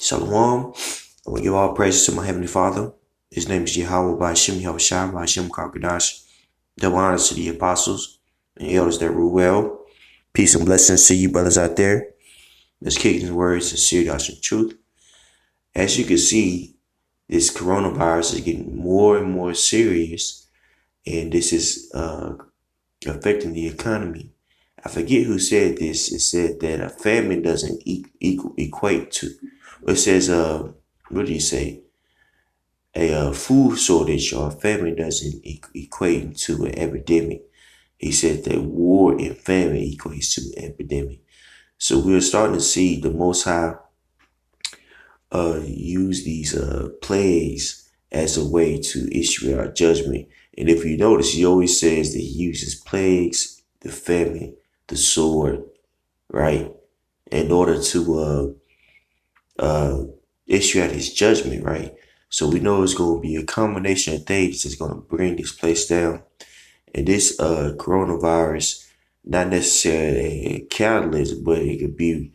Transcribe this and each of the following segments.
Shalom. I want to give all praises to my Heavenly Father. His name is Yahweh by Hashem Yahushua by Hashem Karkadash. Double honors to the apostles and elders that rule well. Peace and blessings to you brothers out there. Let's kick in words of serious and truth. As you can see, this coronavirus is getting more and more serious, and this is affecting the economy. I forget who said this. It said that a famine doesn't equate to. It says, what do you say? A food shortage or a famine doesn't equate to an epidemic. He said that war and famine equates to an epidemic. So we're starting to see the Most High use these plagues as a way to issue our judgment. And if you notice, he always says that he uses plagues, the famine, the sword, right, in order to issue out his judgment, right? So we know it's going to be a combination of things that's going to bring this place down. And this coronavirus, not necessarily a catalyst, but it could be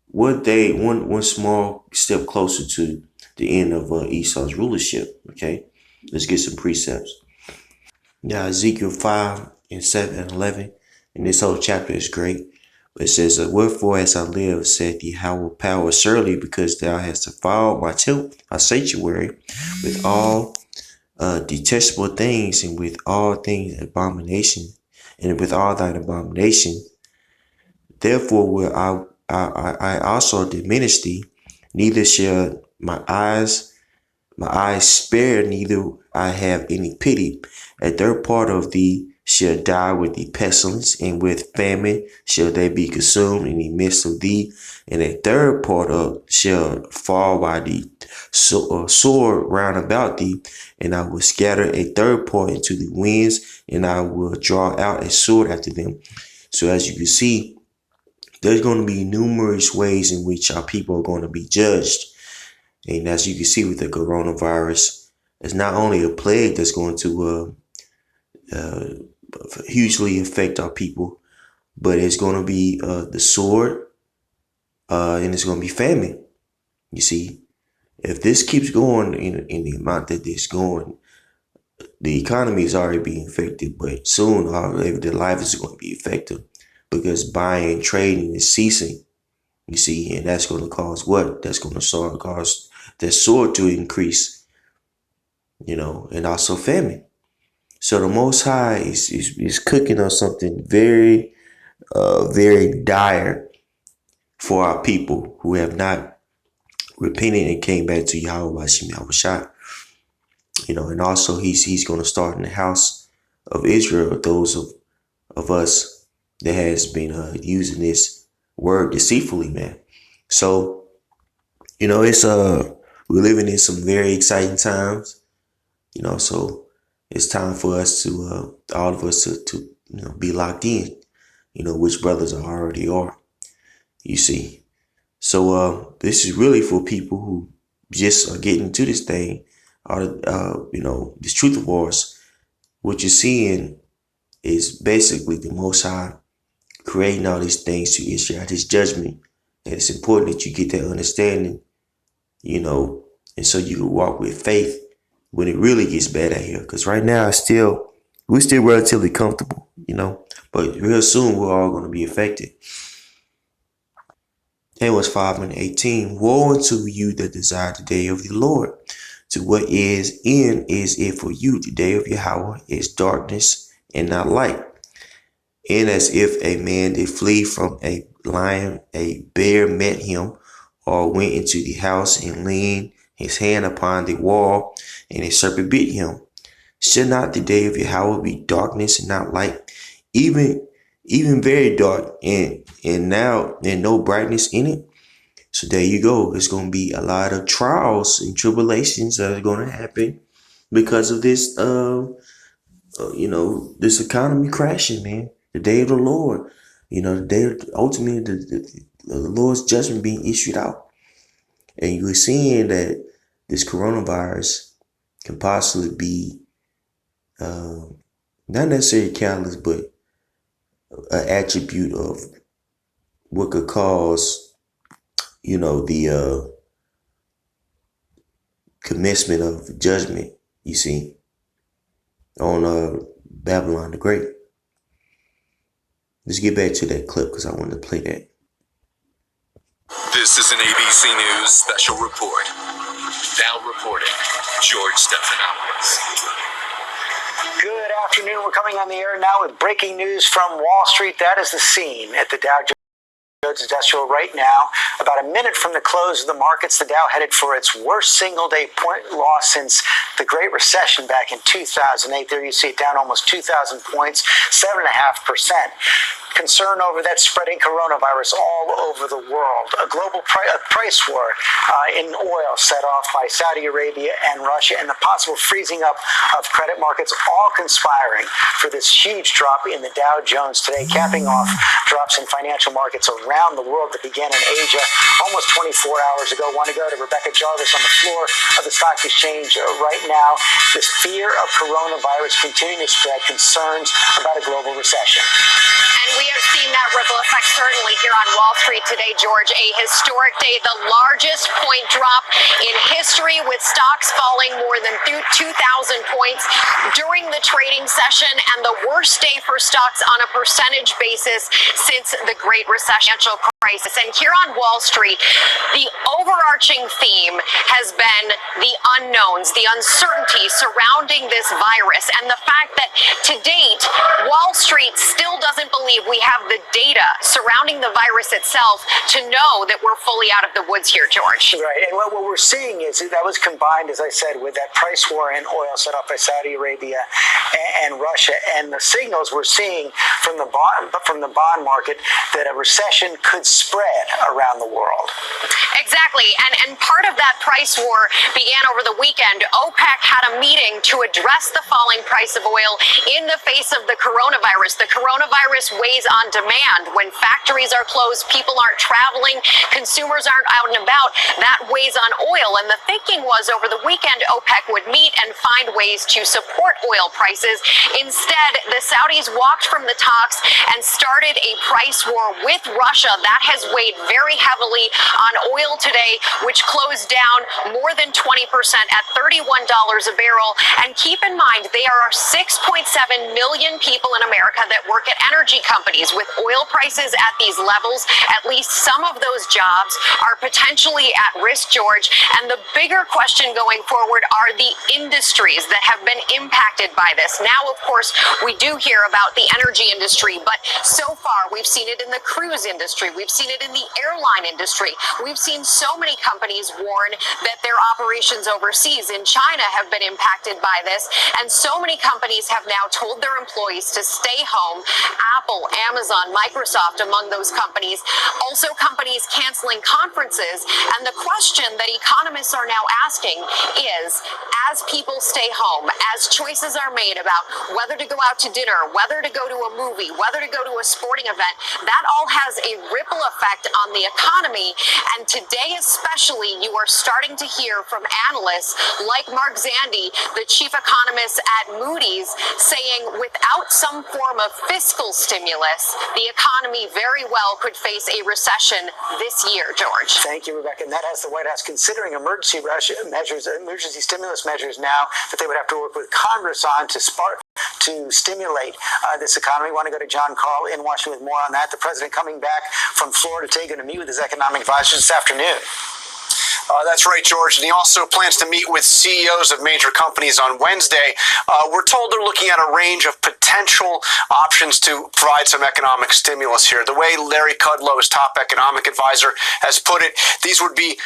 one small step closer to the end of Esau's rulership. Okay, let's get some precepts. Now Ezekiel 5 and 7 and 11, and this whole chapter is great. It says, wherefore as I live, saith Yahweh power, surely because thou hast defiled my sanctuary with all detestable things, and with all things abomination, and with all thine abomination, therefore will I also diminish thee, neither shall my eyes spare, neither I have any pity. A third part of thee shall die with the pestilence, and with famine shall they be consumed in the midst of thee, and a third part of shall fall by the sword round about thee, and I will scatter a third part into the winds, and I will draw out a sword after them. So as you can see, there's going to be numerous ways in which our people are going to be judged. And as you can see with the coronavirus, it's not only a plague that's going to hugely affect our people, but it's going to be the sword, and it's going to be famine. You see, if this keeps going in the amount that it's going, the economy is already being affected, but soon the life is going to be affected because buying and trading is ceasing. You see, and that's going to cause what? That's going to cause that sword to increase, and also famine. So the Most High is cooking on something very, very dire for our people who have not repented and came back to Yahweh Hashem Yahushua. And also he's going to start in the house of Israel, those of us that has been using this word deceitfully, man. So, it's we're living in some very exciting times, so it's time for us to all of us to be locked in, which brothers already are, you see. So this is really for people who just are getting into this thing, this truth of wars. What you're seeing is basically the Most High creating all these things to issue out his judgment. And it's important that you get that understanding, and so you can walk with faith when it really gets bad out here. Because right now we're still relatively comfortable, but real soon we're all going to be affected. Amos 5 and 18, woe unto you that desire the day of the Lord. To what is it for you? The day of Yahweh is darkness and not light. And as if a man did flee from a lion, a bear met him, or went into the house and leaned his hand upon the wall, and a serpent bit him. Should not the day of Yahweh be darkness and not light, even very dark, and now there's no brightness in it? So there you go. It's going to be a lot of trials and tribulations that are going to happen because of this, this economy crashing, man. The day of the Lord, the day ultimately the Lord's judgment being issued out. And you're seeing that this coronavirus can possibly be not necessarily a catalyst, but an attribute of what could cause, the commencement of judgment, you see, on Babylon the Great. Let's get back to that clip because I wanted to play that. This is an ABC News special report. Now reporting, George Stephanopoulos. Good afternoon. We're coming on the air now with breaking news from Wall Street. That is the scene at the Dow Jones Industrial right now. About a minute from the close of the markets, the Dow headed for its worst single-day point loss since the Great Recession back in 2008. There you see it down almost 2,000 points, 7.5%. Concern over that spreading coronavirus all over the world. A global price war in oil set off by Saudi Arabia and Russia, and the possible freezing up of credit markets, all conspiring for this huge drop in the Dow Jones today, capping off drops in financial markets around the world that began in Asia almost 24 hours ago. Want to go to Rebecca Jarvis on the floor of the stock exchange right now. This fear of coronavirus continuing to spread, concerns about a global recession. And we have seen that ripple effect certainly here on Wall Street today, George. A historic day, the largest point drop in history, with stocks falling more than 2,000 points during the trading session, and the worst day for stocks on a percentage basis since the Great Recession crisis. And here on Wall Street, the overarching theme has been the unknowns, the uncertainty surrounding this virus, and the fact that to date, Wall Street still doesn't believe we have the data surrounding the virus itself to know that we're fully out of the woods here, George. Right, and what we're seeing is that was combined, as I said, with that price war in oil set off by Saudi Arabia and Russia, and the signals we're seeing from the bond market that a recession could spread around the world. Exactly, and part of that price war began over the weekend. OPEC had a meeting to address the falling price of oil in the face of the coronavirus. The coronavirus weighs on demand. When factories are closed, people aren't traveling, consumers aren't out and about, that weighs on oil. And the thinking was over the weekend, OPEC would meet and find ways to support oil prices. Instead, the Saudis walked from the talks and started a price war with Russia. That has weighed very heavily on oil today, which closed down more than 20% at $31 a barrel. And keep in mind, there are 6.7 million people in America that work at energy companies. With oil prices at these levels, at least some of those jobs are potentially at risk, George. And the bigger question going forward are the industries that have been impacted by this. Now, of course, we do hear about the energy industry, but so far we've seen it in the cruise industry. We've seen it in the airline industry. We've seen so many companies warn that their operations overseas in China have been impacted by this. And so many companies have now told their employees to stay home. Apple, Amazon, Microsoft, among those companies. Also companies canceling conferences. And the question that economists are now asking is, as people stay home, as choices are made about whether to go out to dinner, whether to go to a movie, whether to go to a sporting event, that all has a ripple effect on the economy. And today especially, you are starting to hear from analysts like Mark Zandi, the chief economist at Moody's, saying without some form of fiscal stimulus, the economy very well could face a recession this year, George. Thank you, Rebecca. And that has the White House considering emergency stimulus measures now that they would have to work with Congress on to stimulate this economy. We want to go to John Carl in Washington with more on that. The president coming back from Florida today, going to meet with his economic advisors this afternoon. That's right, George. And he also plans to meet with CEOs of major companies on Wednesday. We're told they're looking at a range of potential options to provide some economic stimulus here. The way Larry Kudlow, his top economic advisor, has put it, these would be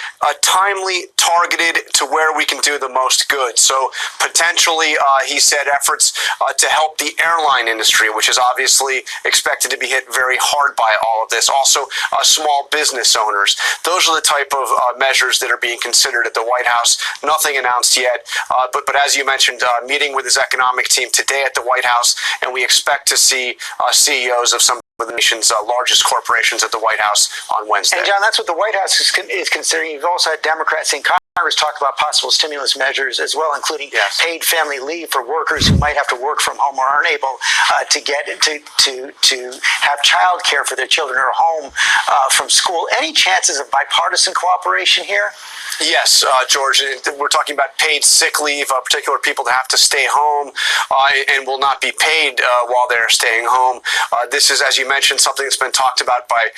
timely, targeted to where we can do the most good. So potentially, he said, efforts to help the airline industry, which is obviously expected to be hit very hard by all of this. Also, small business owners. Those are the type of measures that are being considered at the White House. Nothing announced yet, but as you mentioned, meeting with his economic team today at the White House, and we expect to see CEOs of some of the nation's largest corporations at the White House on Wednesday. And John, that's what the White House is considering. You've also had Democrats in Congress Congress talked about possible stimulus measures as well, including paid family leave for workers who might have to work from home or aren't able to get to have child care for their children or home from school. Any chances of bipartisan cooperation here? Yes, George, we're talking about paid sick leave, particular people that have to stay home and will not be paid while they're staying home. This is, as you mentioned, something that's been talked about by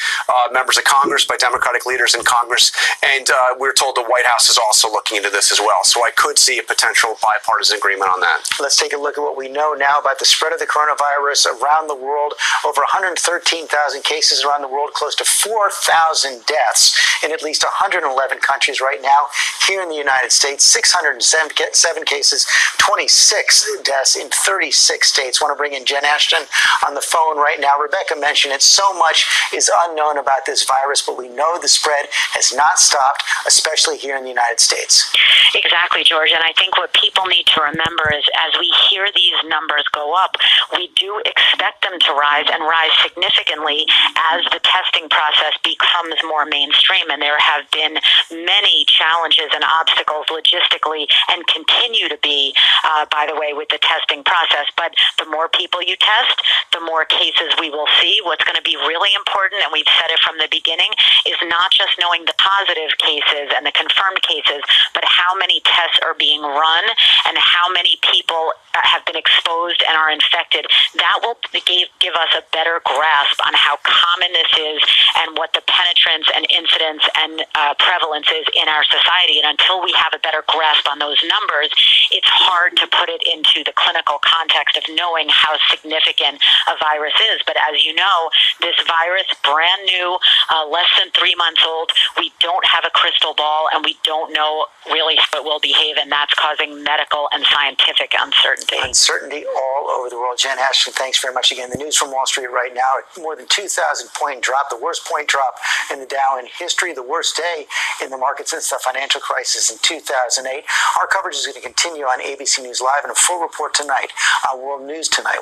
members of Congress, by Democratic leaders in Congress, and we're told the White House is also looking into this as well. So I could see a potential bipartisan agreement on that. Let's take a look at what we know now about the spread of the coronavirus around the world. Over 113,000 cases around the world, close to 4,000 deaths in at least 111 countries right now. Here in the United States, 607 cases, 26 deaths in 36 states. I want to bring in Jen Ashton on the phone right now. Rebecca mentioned it. So much is unknown about this virus, but we know the spread has not stopped, especially here in the United States. Exactly, George. And I think what people need to remember is as we hear these numbers go up, we do expect them to rise and rise significantly as the testing process becomes more mainstream. And there have been many challenges and obstacles logistically and continue to be, by the way, with the testing process. But the more people you test, the more cases we will see. What's going to be really important, and we've said it from the beginning, is not just knowing the positive cases and the confirmed cases, but how many tests are being run and how many people have been exposed and are infected. That will give us a better grasp on how common this is and what the penetrance and incidence and prevalence is in our society. And until we have a better grasp on those numbers, it's hard to put it into the clinical context of knowing how significant a virus is. But as you know, this virus, brand new, less than 3 months old, we don't have a crystal ball and we don't know really how it will behave, and that's causing medical and scientific uncertainty. Uncertainty all over the world. Jen Ashton, thanks very much again. The news from Wall Street right now, more than 2,000 point drop, the worst point drop in the Dow in history, the worst day in the market since the financial crisis in 2008. Our coverage is going to continue on ABC News Live and a full report tonight on World News Tonight.